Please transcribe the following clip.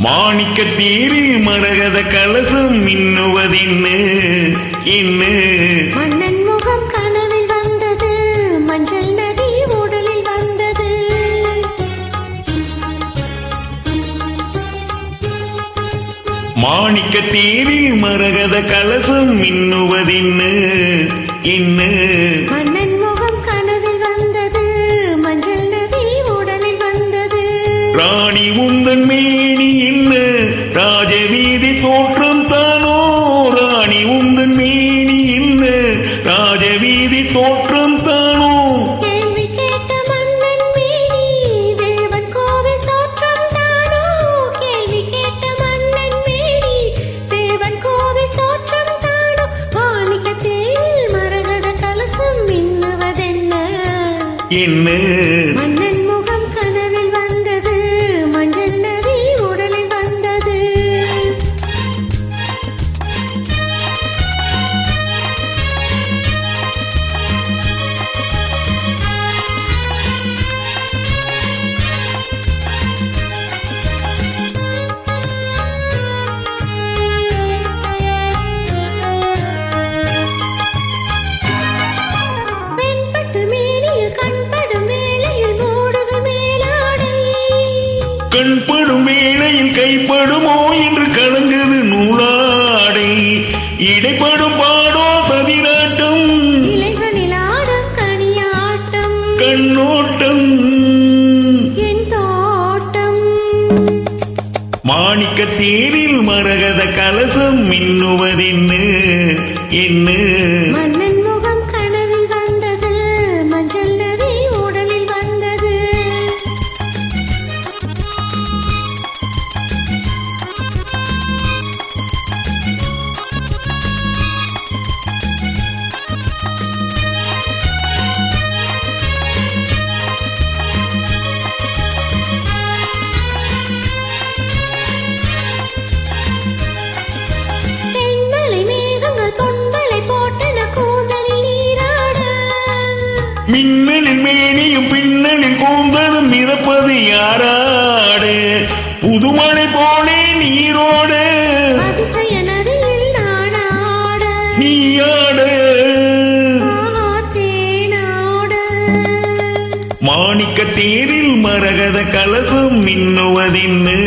மாணிக்க தீரில் மரகத கலசம் மின்னுவதின்னு இன்னு மன்னன் முகம் கனவில் வந்தது, மஞ்சள் நதி உடலில் வந்தது. மாணிக்க தீரில் மரகத கலசம் மின்னுவதின்னு இன்னு மன்னன் முகம் கனவில் வந்தது, மஞ்சள் நதி உடலில் வந்தது. ராணி உந்தன் மேனி என்ன ராஜவீதி தோற்றம் தானோ, ராணி உந்தன் மேனி என்ன ராஜவீதி தோற்றம் தானோ. கேள்வி கேட்ட மன்னன் மேனி தேவன் கோவில் தோற்றம் தானோ, கேள்வி கேட்ட மன்னன் மேனி தேவன் கோவில் தோற்றம் தானோ. மாணிக்க தேரில் மரகத கலசம் மின்னுவதென்ன என்ன மன்னன் முகம் கனவில் வந்தது, மஞ்சள் நதி உடலில் வந்தது. வெண்பட்டு மேனியில் கண்படும் வேளையில் மூடுது மேலாடை. கண்படும் வேளையில் கைப்படுமோ என்று கலங்குது நூலாடை. இடைப்படும் பாடோ சதிராட்டம் இலைகளில் ஆடும் கனியாட்டம், கண்ணோட்டம் என் தோட்டம். மாணிக்க தேரில் மரகத கலசம் மின்னுவதென்னு என்ன மன்னன் முகம் கனவில் வந்தது, மஞ்சள் நதி உடலில் வந்தது. தென்மலை மேகங்கள் பொன்மலை போட்டன கூந்தலில் நீராட. மின்னலின் மேனியும் பின்னலின் கூந்தலும் மிதப்பது யாராடு. புதுமழை போலே நீரோடு அதிசய நதியில் நானாட, நீயாடு. ஆஹா தேனாட. மாணிக்க தேரில் மரகத கலசம் மின்னுவதென்னு